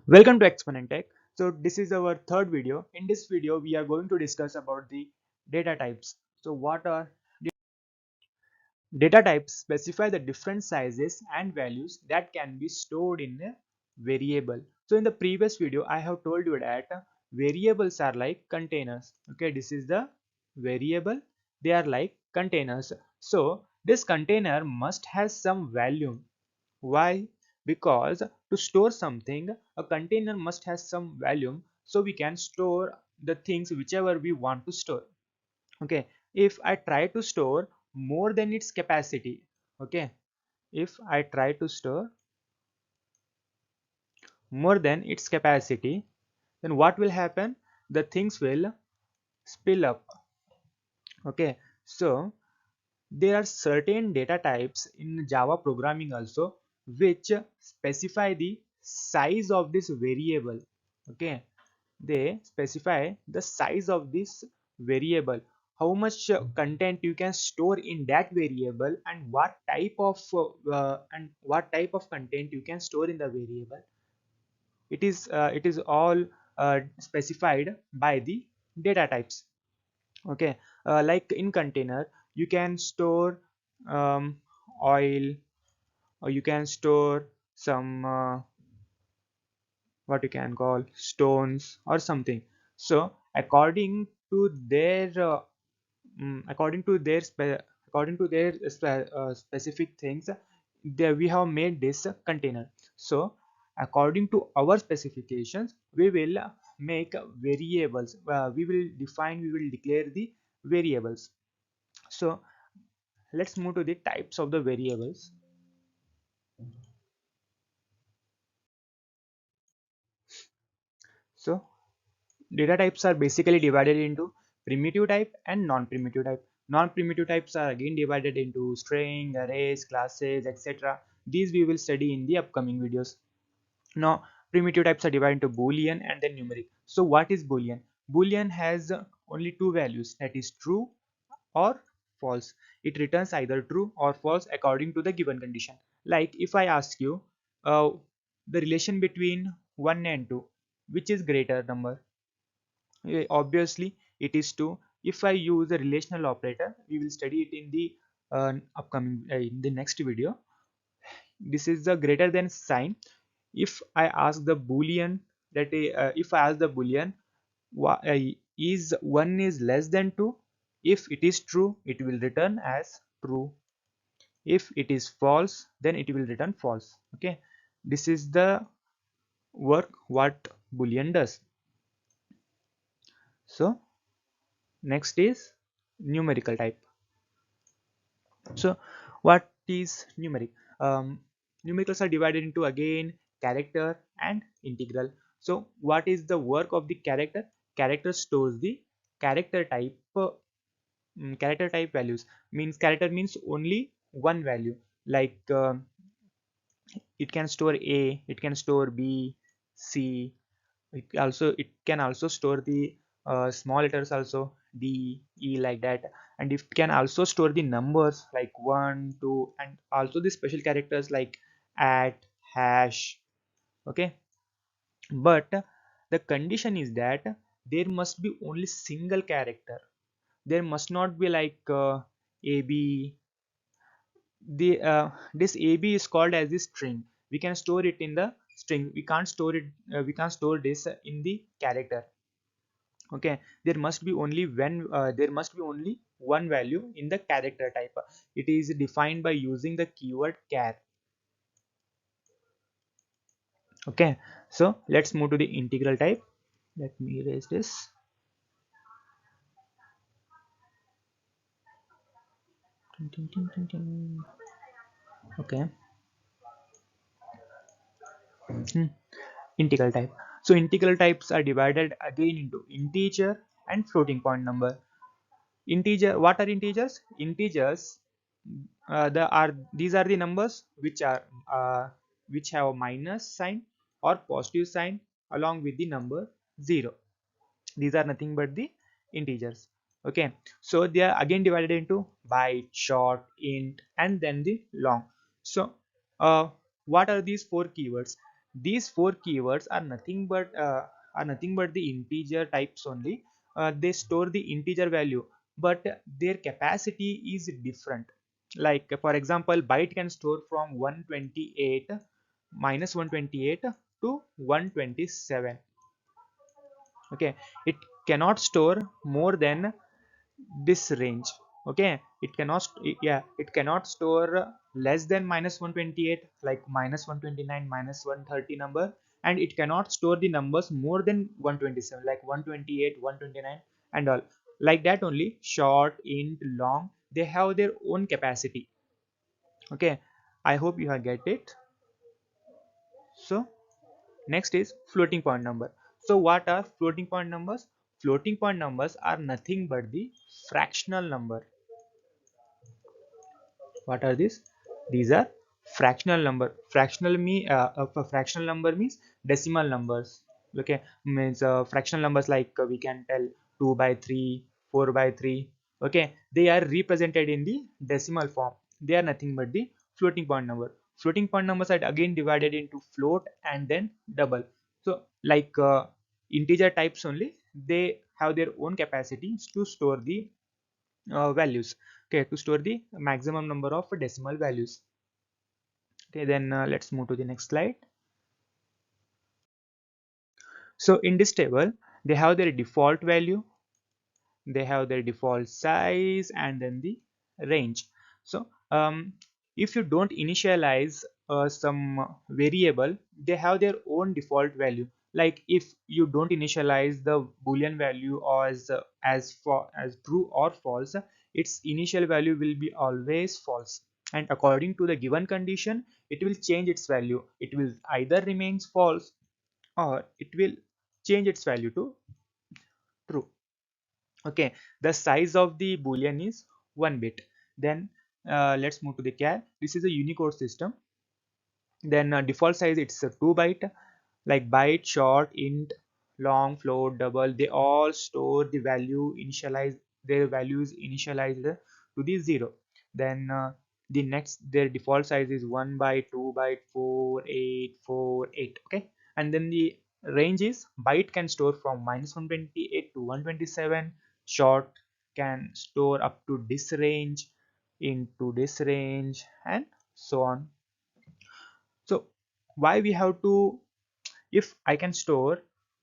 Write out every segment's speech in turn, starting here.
Welcome to Exponent Tech. So this is our third video. In this video, we are going to discuss about the data types. So what are data types? Specify the different sizes and values that can be stored in a variable. So in the previous video, I have told you that variables are like containers. Okay, this is the variable. They are like containers. So this container must have some value. Why? Because to store something, a container must have some volume so we can store the things whichever we want to store. Okay, if I try to store more than its capacity, okay, if I try to store more than its capacity, then what will happen? The things will spill up. Okay, so there are certain data types in Java programming also which specify the size of this variable. Okay, they specify the size of this variable, how much content you can store in that variable, and what type of content you can store in the variable. It is all specified by the data types. Okay, like in container you can store um, oil, or you can store some what you can call stones or something. So according to their specific things, we have made this container. So according to our specifications, we will make variables. We will declare the variables. So let's move to the types of the variables. So data types are basically divided into primitive type and non-primitive type. Non-primitive types are again divided into string, arrays, classes, etc. These we will study in the upcoming videos. Now, primitive types are divided into Boolean and then numeric. So what is Boolean? Boolean has only two values, that is true or false. It returns either true or false according to the given condition. Like if I ask you uh, the relation between 1 and 2, which is greater number? Obviously it is 2. If I use a relational operator, we will study it in the upcoming in the next video. This is the greater than sign. If I ask the boolean if I ask the boolean, is 1 is less than 2, if it is true it will return as true, if it is false then it will return false. Okay, this is the work what boolean does. So next is numerical type. So what is numeric? Numericals are divided into again character and integral. So what is the work of the character? Character stores the character type character type values. Means character means only one value. Like it can store A, it can store B, C. It can also store the small letters also, D, E, like that. And it can also store the numbers like 1, 2, and also the special characters like at, hash. Okay, but the condition is that there must be only single character. There must not be like AB. This AB is called as the string. We can store it in the string. We can't store this in the character. Okay, there must be only one value in the character type. It is defined by using the keyword char. Okay, so let's move to the integral type. Let me erase this. Okay. Hmm. Integral type. So integral types are divided again into integer and floating point number. Integer, what are integers? Integers, these are the numbers which have a minus sign or positive sign along with the number 0. These are nothing but the integers. Okay, so they are again divided into byte, short, int, and then the long. So what are these four keywords? These four keywords are nothing but the integer types only. They store the integer value, but their capacity is different. Like for example, byte can store from 128 minus 128 to 127. Okay, it cannot store more than this range. Okay, it cannot store less than minus 128, like minus 129, minus 130 number, and it cannot store the numbers more than 127, like 128, 129 and all. Like that only, short, int, long, they have their own capacity. Okay, I hope you have get it. So next is floating point number. So what are floating point numbers? Floating point numbers are nothing but the fractional number. What are these? These are fractional number. Fractional number means decimal numbers. Okay, means fractional numbers, like we can tell 2 by 3, 4 by 3. Okay, they are represented in the decimal form. They are nothing but the floating point number. Floating point numbers are again divided into float and then double. So like integer types only, they have their own capacities to store the values. Okay, to store the maximum number of decimal values. Okay, then let's move to the next slide. So in this table, they have their default value, they have their default size, and then the range. So if you don't initialize some variable, they have their own default value. Like if you don't initialize the boolean value as true or false, its initial value will be always false, and according to the given condition, it will change its value. It will either remains false or it will change its value to true. Okay, the size of the boolean is 1 bit. Then let's move to the char. This is a unicode system. Then default size, it's a 2 byte. Like byte, short, int, long, float, double, they all store the value initialized, their values initialized to the 0. Then the next, their default size is 1 byte, 2 byte, 4, 8, 4, 8. Okay, and then the range is byte can store from minus 128 to 127. Short can store up to this range, into this range, and so on. So why we have to, if I can store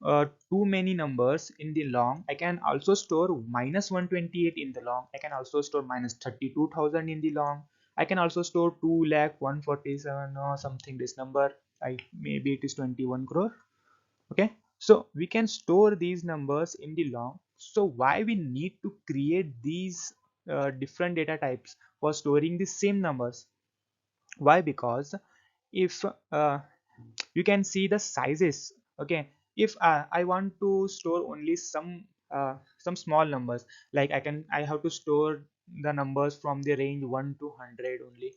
too many numbers in the long, I can also store minus 128 in the long. I can also store minus 32,000 in the long. I can also store 2 lakh 147 or something, this number. I maybe it is 21 crore. Okay, so we can store these numbers in the long. So why we need to create these different data types for storing the same numbers? Why? Because if you can see the sizes. Okay, if I want to store only some small numbers, like I have to store the numbers from the range 1 to 100 only.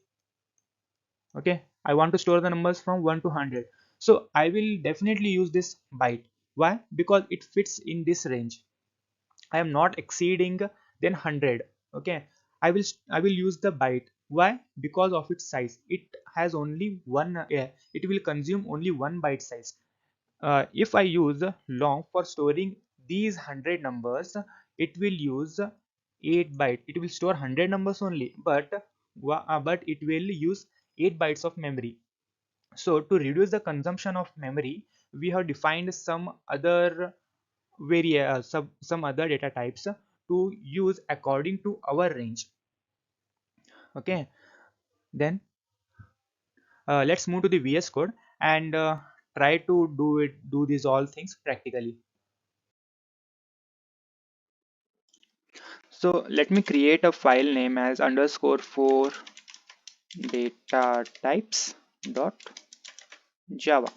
Okay, I want to store the numbers from 1 to 100, so I will definitely use this byte. Why? Because it fits in this range. I am not exceeding then 100. Okay, I will use the byte. Why? Because of its size. It has only one, it will consume only one byte size. If I use long for storing these 100 numbers, it will use 8 byte. It will store 100 numbers only, but it will use 8 bytes of memory. So to reduce the consumption of memory, we have defined some other data types to use according to our range. Okay, then let's move to the VS Code and try to do these all things practically. So let me create a file name as underscore for data types dot java.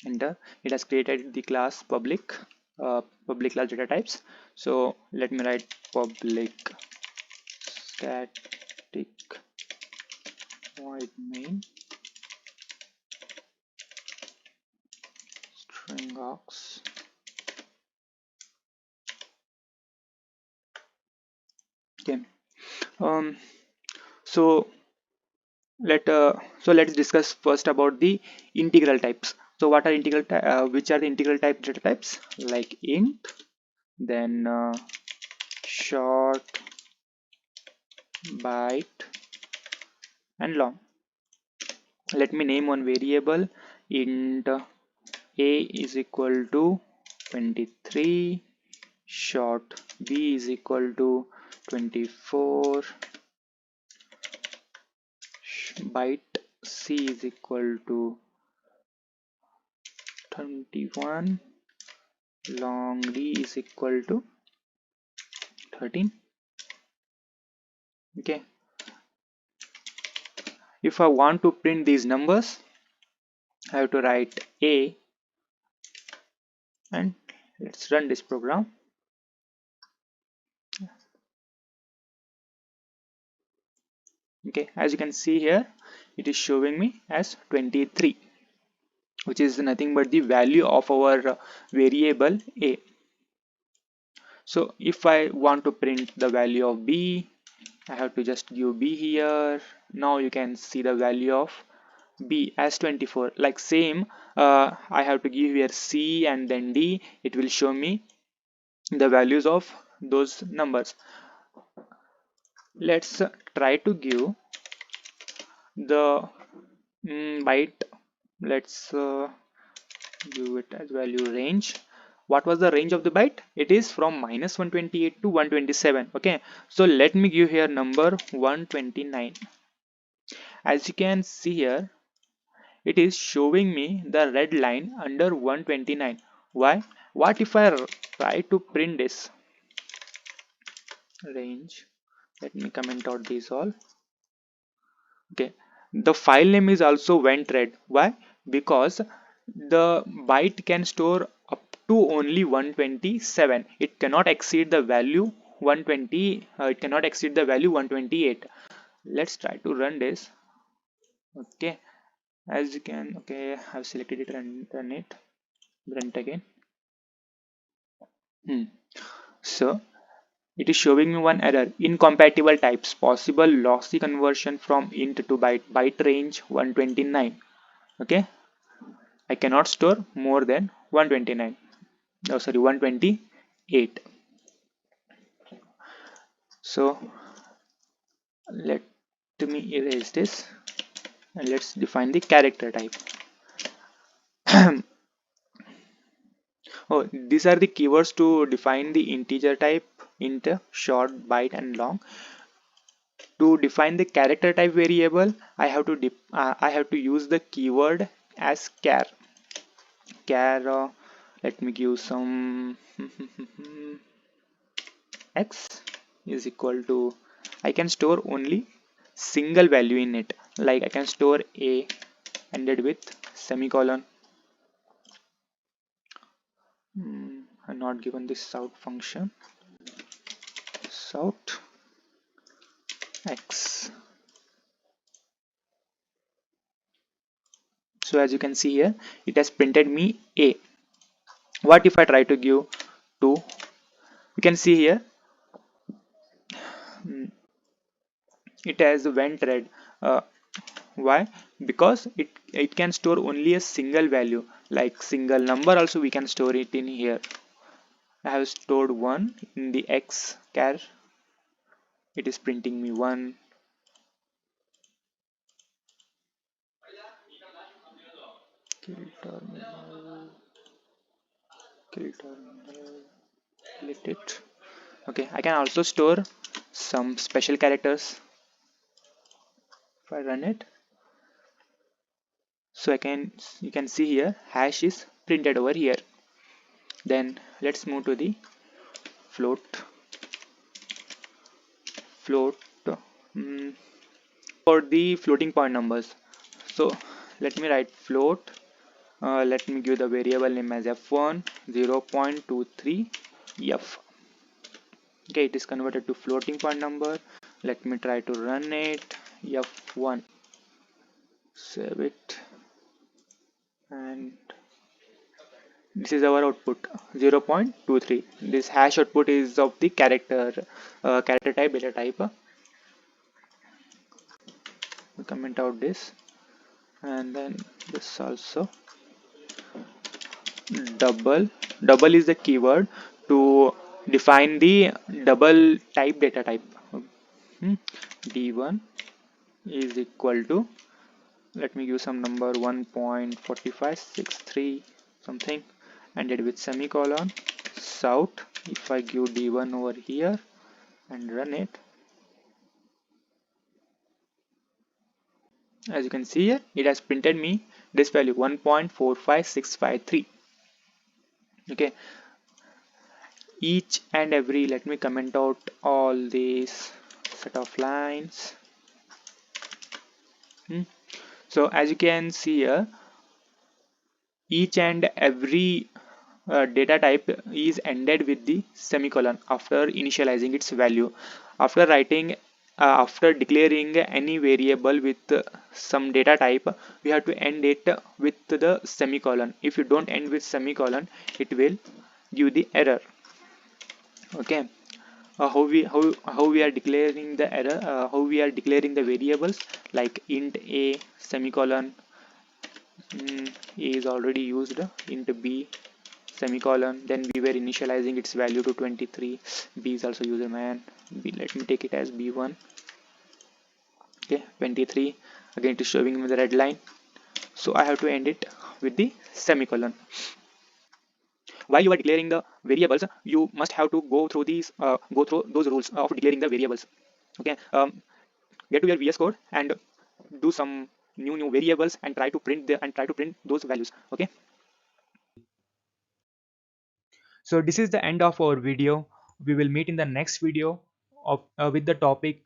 Enter. It has created the class public class data types. So let me write public static void main string aux. Okay. Um. So Let's discuss first about the integral types. So what are which are the integral type data types? Like int, then short, byte, and long. Let me name one variable. Int a is equal to 23, short b is equal to 24, byte c is equal to 21, long d is equal to 13. Okay, if I want to print these numbers, I have to write a, and let's run this program. Okay, as you can see here, it is showing me as 23, which is nothing but the value of our variable a. So if I want to print the value of b, I have to just give b here. Now you can see the value of b as 24. Like same, I have to give here c and then d. It will show me the values of those numbers. Let's try to give the byte. Let's give it as value range. What was the range of the byte? It is from -128 to 127. Okay, so let me give here number 129. As you can see here, it is showing me the red line under 129. Why? What if I try to print this range? Let me comment out these all. Okay, the file name is also went red. Why? Because the byte can store up to only 127. It cannot exceed the value 120. It cannot exceed the value 128. Let's try to run this. Okay, as you can, okay, I've selected it and run it. Run it again. So it is showing me one error: incompatible types, possible lossy conversion from int to byte range 129. Okay, I cannot store more than 129. Oh, sorry, 128. So let me erase this and let's define the character type. Oh, these are the keywords to define the integer type: int, short, byte, and long. To define the character type variable, I have to use the keyword as char. Let me give some x is equal to, I can store only single value in it. Like I can store a ended with semicolon. I'm not given this out function. Out x. So as you can see here, it has printed me a. What if I try to give 2? You can see here it has went red. Why? Because it can store only a single value, like single number also we can store it in here. I have stored 1 in the x char. It is printing me 1. Kill terminal, kill terminal, delete it. Okay, I can also store some special characters. If I run it, so you can see here hash is printed over here. Then let's move to the float. Mm, for the floating point numbers. So let me write float. Let me give the variable name as f1 0.23 f. Okay, it is converted to floating point number. Let me try to run it. F1, save it, and this is our output 0.23. This hash output is of the character type, data type. comment out this, and then this also. Double is the keyword to define the double type data type. Hmm. D1 is equal to, let me give some number, 1.4563 something, ended with semicolon. South, if I give D1 over here and run it, as you can see here, it has printed me this value 1.45653. Okay, each and every, let me comment out all these set of lines. So as you can see here, each and every data type is ended with the semicolon after initializing its value. After writing after declaring any variable with some data type, we have to end it with the semicolon. If you don't end with semicolon, it will give the error. Okay, how we are declaring the error, how we are declaring the variables, like int a semicolon, a is already used, int b semicolon, then we were initializing its value to 23. B is also user man b, let me take it as b1. Okay, 23, again it is showing me the red line, so I have to end it with the semicolon. While you are declaring the variables, you must have to go through those rules of declaring the variables. Okay, get to your VS Code and do some new variables and try to print those values. Okay, so this is the end of our video. We will meet in the next video of with the topic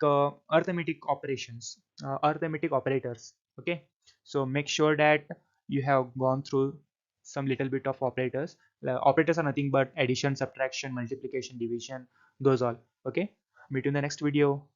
arithmetic operations, arithmetic operators. Okay, so make sure that you have gone through some little bit of operators. Operators are nothing but addition, subtraction, multiplication, division, those all. Okay, meet you in the next video.